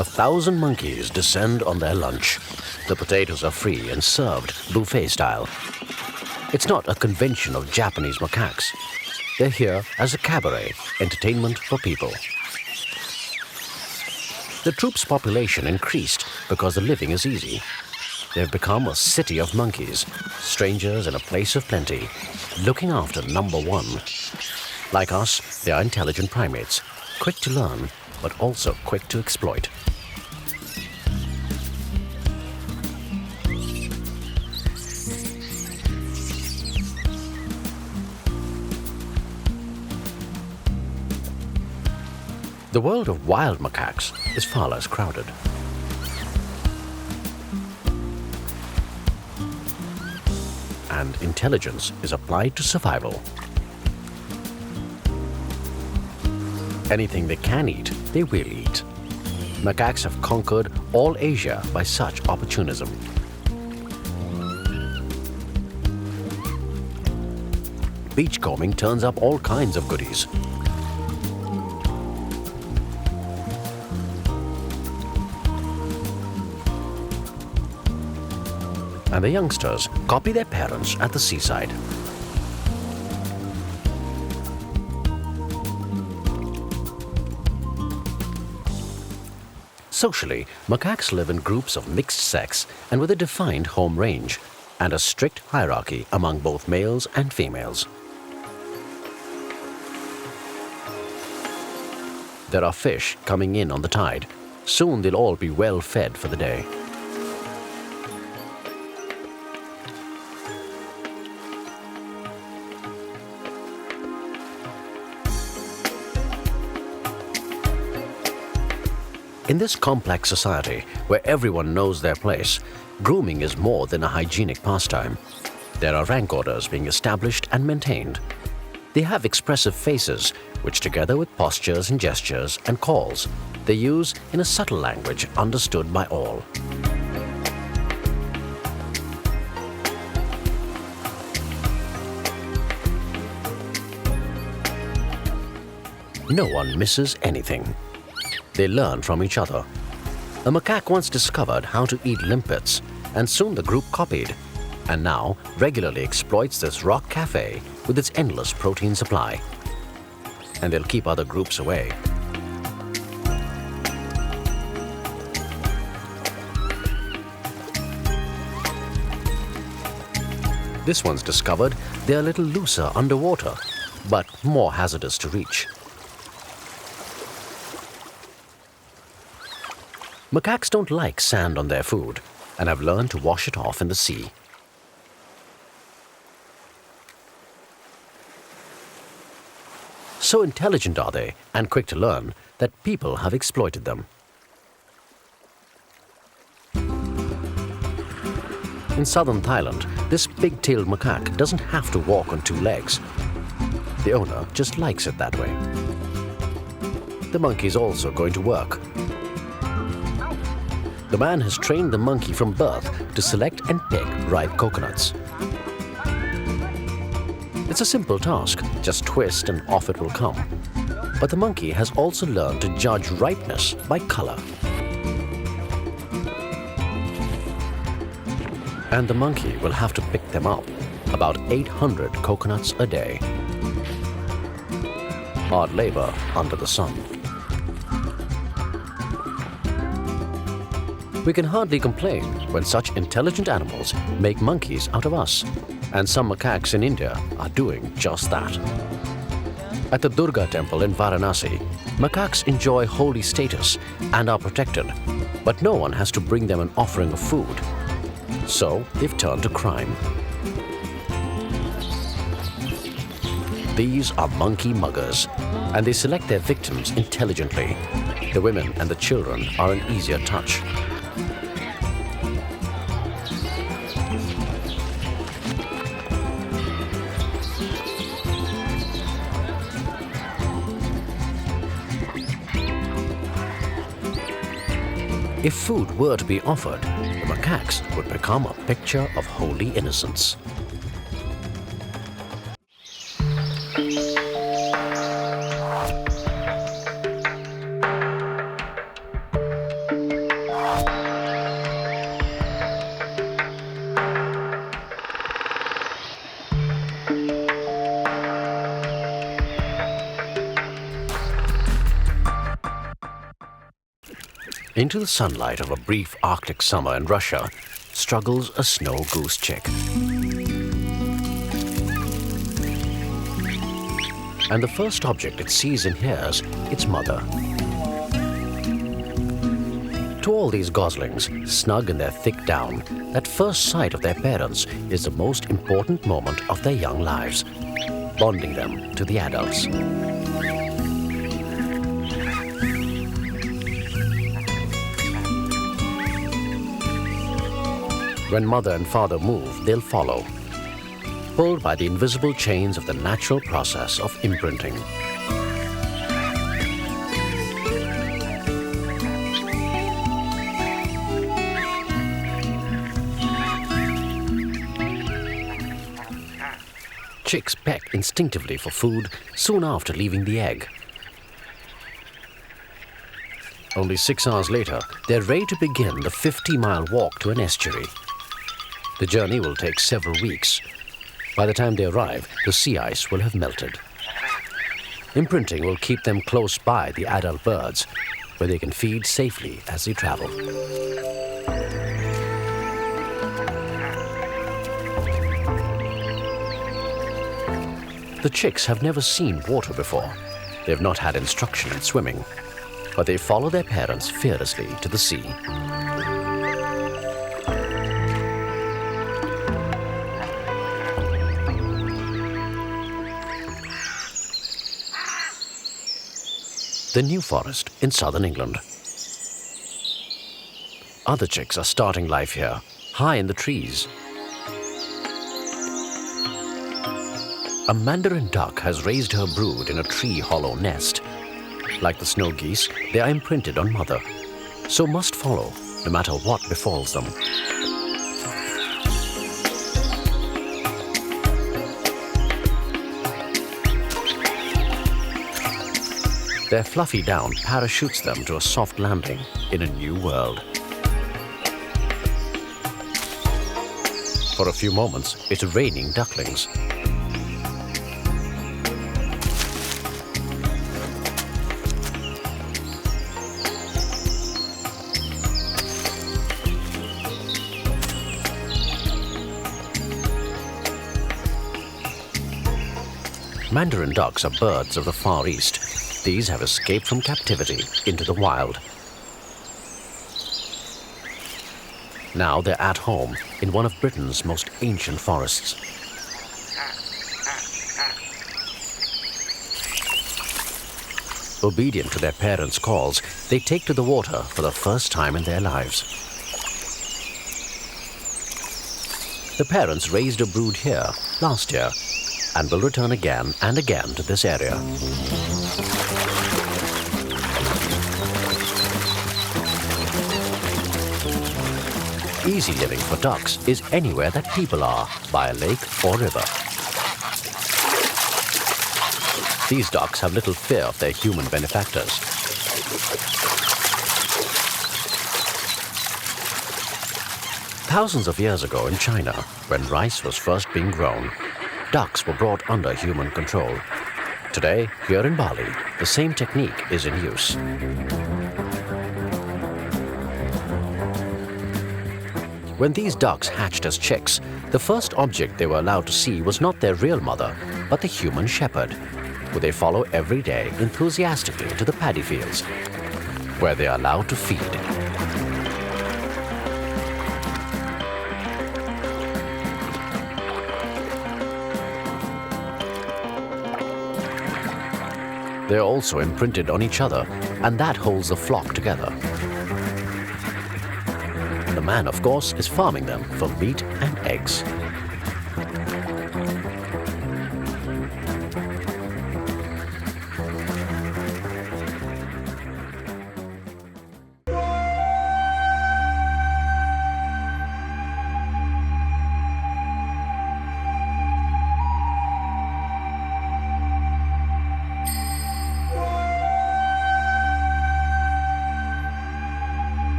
1,000 monkeys descend on their lunch. The potatoes are free and served buffet style. It's not a convention of Japanese macaques. They're here as a cabaret, entertainment for people. The troop's population increased because the living is easy. They've become a city of monkeys, strangers in a place of plenty, looking after number one. Like us, they are intelligent primates, quick to learn, but also quick to exploit. The world of wild macaques is far less crowded. And intelligence is applied to survival. Anything they can eat, they will eat. Macaques have conquered all Asia by such opportunism. Beachcombing turns up all kinds of goodies. And the youngsters copy their parents at the seaside. Socially, macaques live in groups of mixed sex and with a defined home range and a strict hierarchy among both males and females. There are fish coming in on the tide. Soon they'll all be well fed for the day. In this complex society, where everyone knows their place, grooming is more than a hygienic pastime. There are rank orders being established and maintained. They have expressive faces, which together with postures and gestures and calls, they use in a subtle language understood by all. No one misses anything. They learn from each other. A macaque once discovered how to eat limpets, and soon the group copied, and now regularly exploits this rock cafe with its endless protein supply. And they'll keep other groups away. This one's discovered they're a little looser underwater, but more hazardous to reach. Macaques don't like sand on their food and have learned to wash it off in the sea. So intelligent are they and quick to learn that people have exploited them. In southern Thailand, this big-tailed macaque doesn't have to walk on two legs. The owner just likes it that way. The monkey's also going to work. The man has trained the monkey from birth to select and pick ripe coconuts. It's a simple task, just twist and off it will come. But the monkey has also learned to judge ripeness by color. And the monkey will have to pick them up, about 800 coconuts a day. Hard labor under the sun. We can hardly complain when such intelligent animals make monkeys out of us, and some macaques in India are doing just that. At the Durga temple in Varanasi, macaques enjoy holy status and are protected, but no one has to bring them an offering of food. So they've turned to crime. These are monkey muggers, and they select their victims intelligently. The women and the children are an easier touch. If food were to be offered, the macaques would become a picture of holy innocence. Into the sunlight of a brief Arctic summer in Russia struggles a snow goose chick. And the first object it sees and hears, its mother. To all these goslings, snug in their thick down, that first sight of their parents is the most important moment of their young lives, bonding them to the adults. When mother and father move, they'll follow, pulled by the invisible chains of the natural process of imprinting. Chicks peck instinctively for food soon after leaving the egg. Only 6 hours later, they're ready to begin the 50-mile walk to an estuary. The journey will take several weeks. By the time they arrive, the sea ice will have melted. Imprinting will keep them close by the adult birds, where they can feed safely as they travel. The chicks have never seen water before. They've not had instruction in swimming, but they follow their parents fearlessly to the sea. The New Forest in southern England. Other chicks are starting life here, high in the trees. A mandarin duck has raised her brood in a tree hollow nest. Like the snow geese, they are imprinted on mother, so must follow no matter what befalls them. Their fluffy down parachutes them to a soft landing in a new world. For a few moments, it's raining ducklings. Mandarin ducks are birds of the Far East. These have escaped from captivity into the wild. Now they're at home in one of Britain's most ancient forests. Obedient to their parents' calls, they take to the water for the first time in their lives. The parents raised a brood here last year and will return again and again to this area. Easy living for ducks is anywhere that people are, by a lake or river. These ducks have little fear of their human benefactors. Thousands of years ago in China, when rice was first being grown, ducks were brought under human control. Today, here in Bali, the same technique is in use. When these ducks hatched as chicks, the first object they were allowed to see was not their real mother, but the human shepherd, who they follow every day enthusiastically to the paddy fields, where they are allowed to feed. They are also imprinted on each other, and that holds the flock together. The man, of course, is farming them for meat and eggs.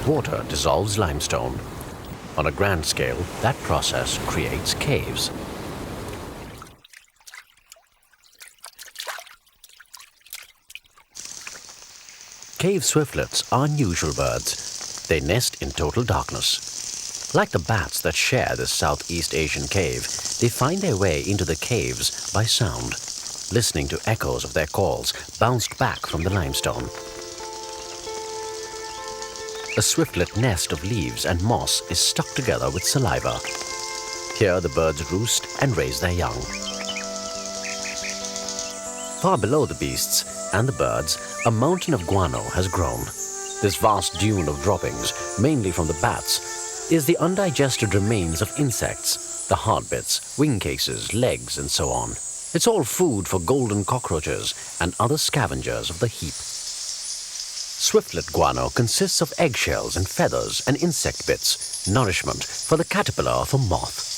Water dissolves limestone. On a grand scale, that process creates caves. Cave swiftlets are unusual birds. They nest in total darkness. Like the bats that share this Southeast Asian cave, they find their way into the caves by sound, listening to echoes of their calls bounced back from the limestone. A swiftlet nest of leaves and moss is stuck together with saliva. Here the birds roost and raise their young. Far below the beasts and the birds, a mountain of guano has grown. This vast dune of droppings, mainly from the bats, is the undigested remains of insects, the hard bits, wing cases, legs, and so on. It's all food for golden cockroaches and other scavengers of the heap. Swiftlet guano consists of eggshells and feathers and insect bits, nourishment for the caterpillar of a moth.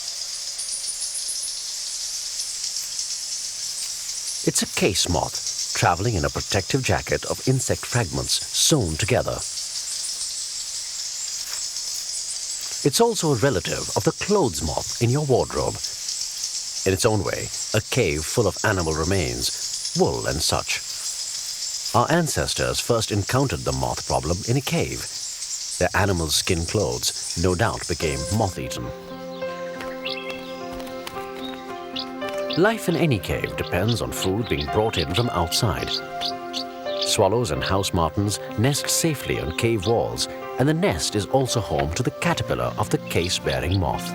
It's a case moth, traveling in a protective jacket of insect fragments sewn together. It's also a relative of the clothes moth in your wardrobe. In its own way, a cave full of animal remains, wool and such. Our ancestors first encountered the moth problem in a cave. Their animal skin clothes no doubt became moth-eaten. Life in any cave depends on food being brought in from outside. Swallows and house martins nest safely on cave walls, and the nest is also home to the caterpillar of the case-bearing moth.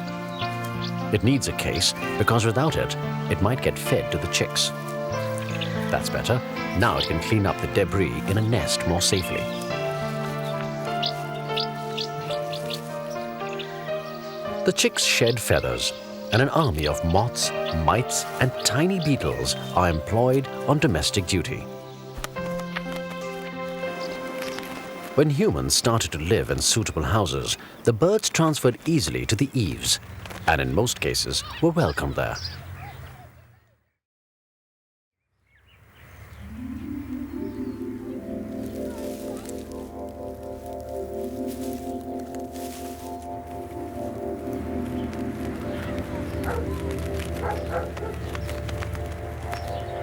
It needs a case because without it, it might get fed to the chicks. That's better. Now it can clean up the debris in a nest more safely. The chicks shed feathers, and an army of moths, mites, and tiny beetles are employed on domestic duty. When humans started to live in suitable houses, the birds transferred easily to the eaves, and in most cases were welcomed there.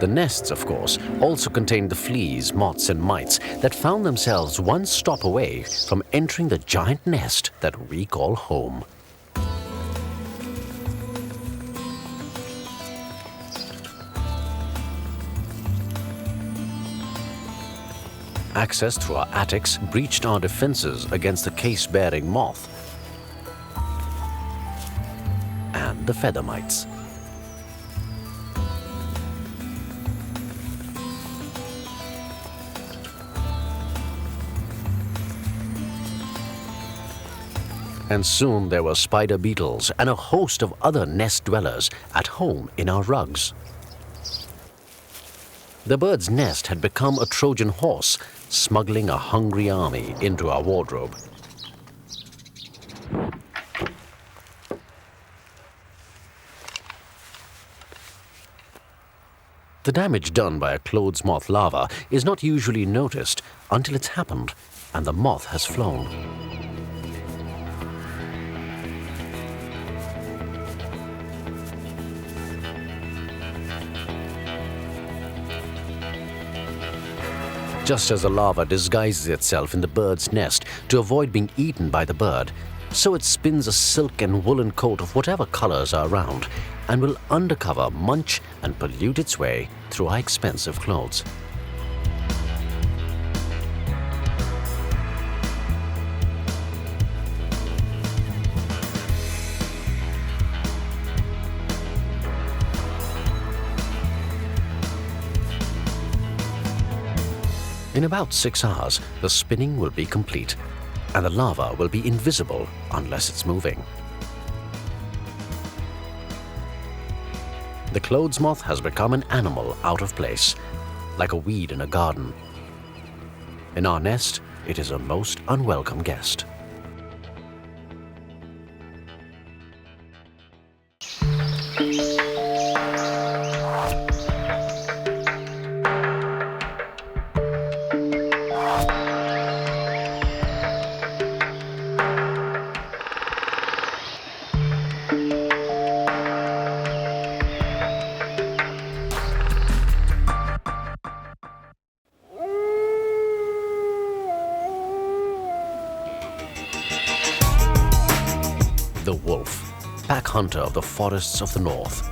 The nests, of course, also contained the fleas, moths, and mites that found themselves one stop away from entering the giant nest that we call home. Access through our attics breached our defenses against the case-bearing moth and the feather mites. And soon there were spider beetles and a host of other nest dwellers at home in our rugs. The bird's nest had become a Trojan horse, smuggling a hungry army into our wardrobe. The damage done by a clothes moth larva is not usually noticed until it's happened and the moth has flown. Just as the larva disguises itself in the bird's nest to avoid being eaten by the bird, so it spins a silk and woolen coat of whatever colors are around and will undercover munch and pollute its way through our expensive clothes. In about 6 hours, the spinning will be complete, and the larva will be invisible unless it's moving. The clothes moth has become an animal out of place, like a weed in a garden. In our nest, it is a most unwelcome guest. The wolf, pack hunter of the forests of the north.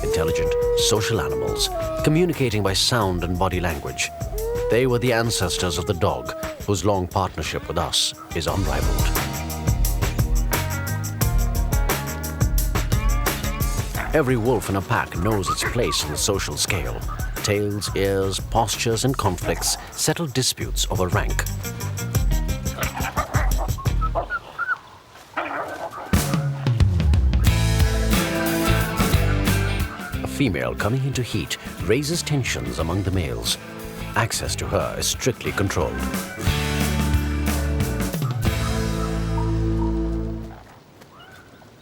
Intelligent, social animals, communicating by sound and body language. They were the ancestors of the dog, whose long partnership with us is unrivaled. Every wolf in a pack knows its place in the social scale. Tails, ears, postures, and conflicts settle disputes over rank. A female coming into heat raises tensions among the males. Access to her is strictly controlled.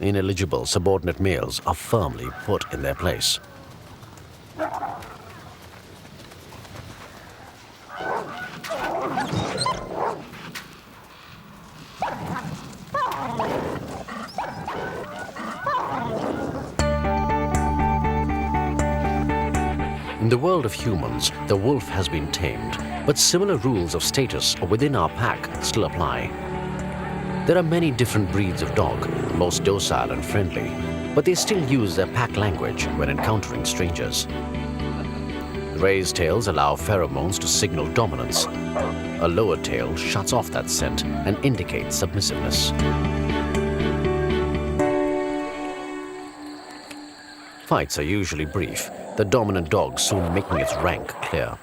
Ineligible subordinate males are firmly put in their place. In the world of humans, the wolf has been tamed, but similar rules of status within our pack still apply. There are many different breeds of dog, most docile and friendly, but they still use their pack language when encountering strangers. Raised tails allow pheromones to signal dominance. A lower tail shuts off that scent and indicates submissiveness. Fights are usually brief, the dominant dog soon making its rank clear.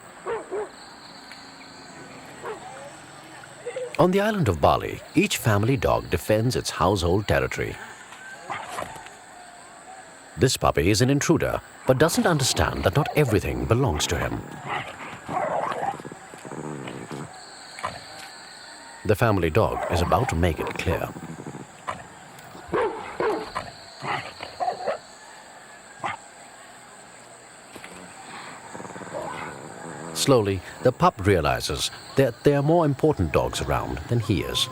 On the island of Bali, each family dog defends its household territory. This puppy is an intruder, but doesn't understand that not everything belongs to him. The family dog is about to make it clear. Slowly, the pup realizes that there are more important dogs around than he is.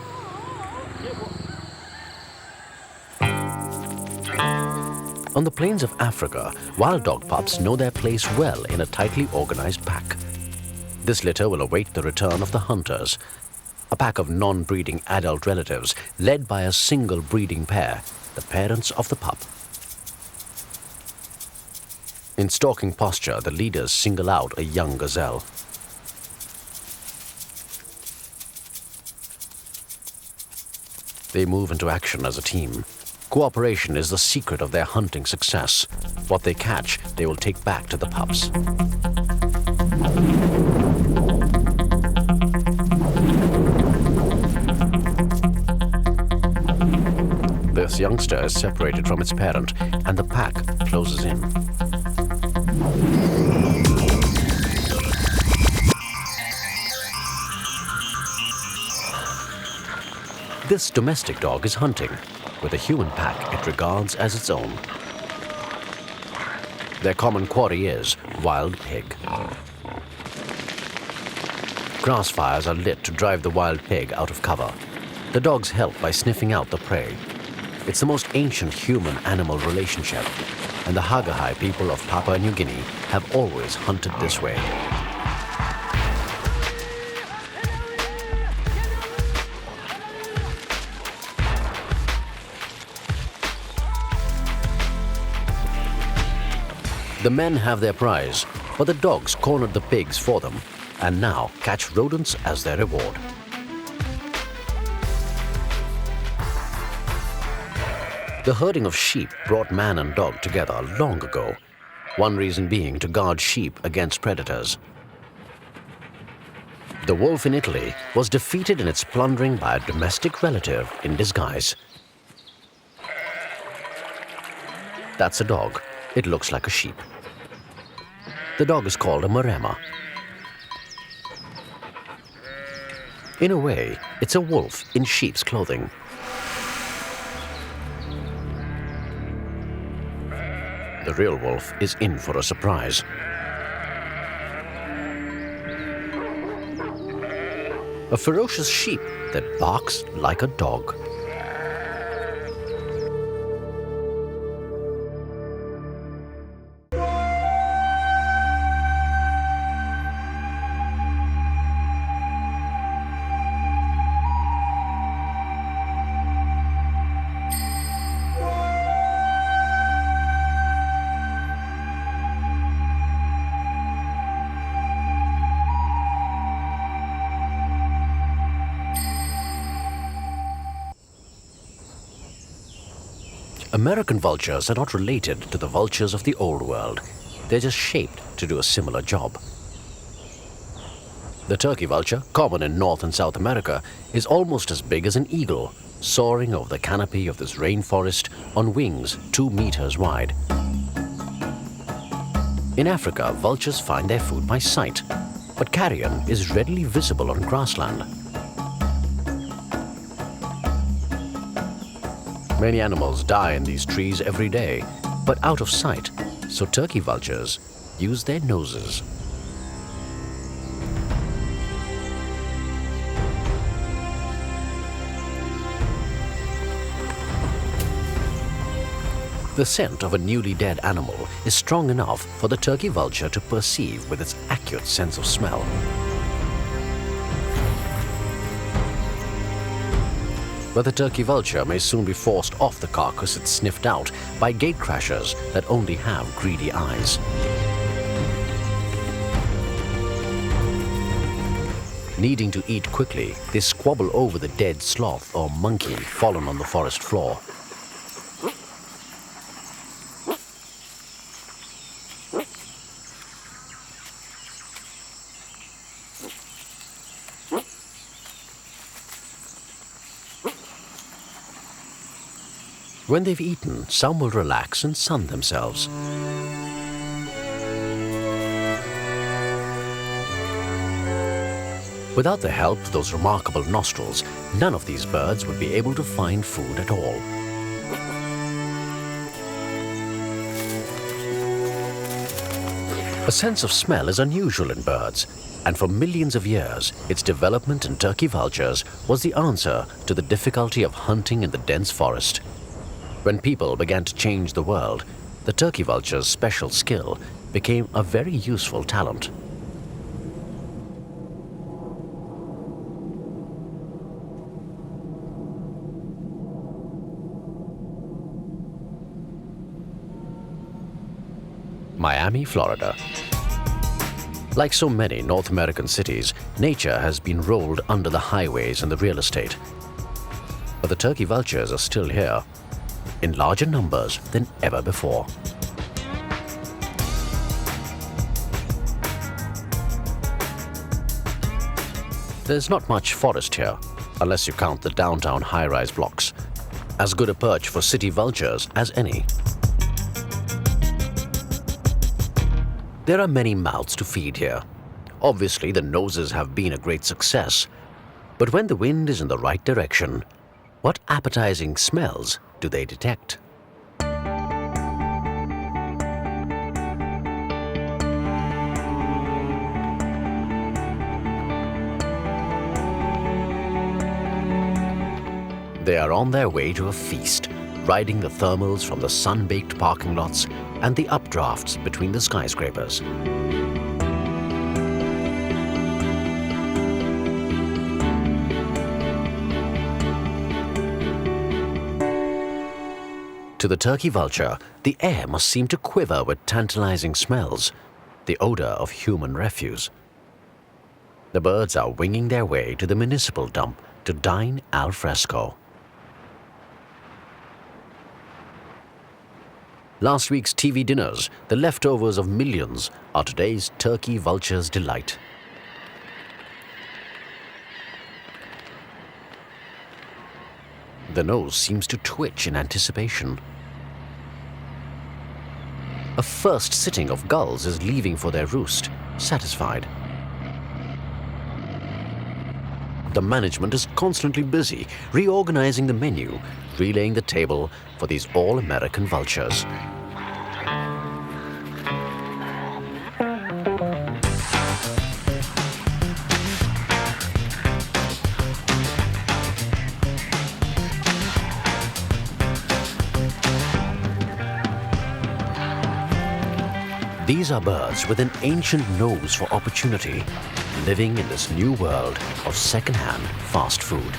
On the plains of Africa, wild dog pups know their place well in a tightly organized pack. This litter will await the return of the hunters, a pack of non-breeding adult relatives led by a single breeding pair, the parents of the pup. In stalking posture, the leaders single out a young gazelle. They move into action as a team. Cooperation is the secret of their hunting success. What they catch, they will take back to the pups. This youngster is separated from its parent, and the pack closes in. This domestic dog is hunting, with a human pack it regards as its own. Their common quarry is wild pig. Grass fires are lit to drive the wild pig out of cover. The dogs help by sniffing out the prey. It's the most ancient human-animal relationship, and the Hagahai people of Papua New Guinea have always hunted this way. The men have their prize, but the dogs cornered the pigs for them and now catch rodents as their reward. The herding of sheep brought man and dog together long ago, one reason being to guard sheep against predators. The wolf in Italy was defeated in its plundering by a domestic relative in disguise. That's a dog. It looks like a sheep. The dog is called a maremma. In a way, it's a wolf in sheep's clothing. The real wolf is in for a surprise. A ferocious sheep that barks like a dog. American vultures are not related to the vultures of the Old World. They're just shaped to do a similar job. The turkey vulture, common in North and South America, is almost as big as an eagle, soaring over the canopy of this rainforest on wings 2 meters wide. In Africa, vultures find their food by sight, but carrion is readily visible on grassland. Many animals die in these trees every day, but out of sight, so turkey vultures use their noses. The scent of a newly dead animal is strong enough for the turkey vulture to perceive with its accurate sense of smell. But the turkey vulture may soon be forced off the carcass it sniffed out by gatecrashers that only have greedy eyes. Needing to eat quickly, they squabble over the dead sloth or monkey fallen on the forest floor. When they've eaten, some will relax and sun themselves. Without the help of those remarkable nostrils, none of these birds would be able to find food at all. A sense of smell is unusual in birds, and for millions of years, its development in turkey vultures was the answer to the difficulty of hunting in the dense forest. When people began to change the world, the turkey vulture's special skill became a very useful talent. Miami, Florida. Like so many North American cities, nature has been rolled under the highways and the real estate. But the turkey vultures are still here, in larger numbers than ever before. There's not much forest here, unless you count the downtown high-rise blocks. As good a perch for city vultures as any. There are many mouths to feed here. Obviously, the noses have been a great success. But when the wind is in the right direction, what appetizing smells do they detect? They are on their way to a feast, riding the thermals from the sun-baked parking lots and the updrafts between the skyscrapers. To the turkey vulture, the air must seem to quiver with tantalizing smells, the odor of human refuse. The birds are winging their way to the municipal dump to dine al fresco. Last week's TV dinners, the leftovers of millions, are today's turkey vulture's delight. The nose seems to twitch in anticipation. A first sitting of gulls is leaving for their roost, satisfied. The management is constantly busy, reorganizing the menu, relaying the table for these all-American vultures. These are birds with an ancient nose for opportunity, living in this new world of second-hand fast food.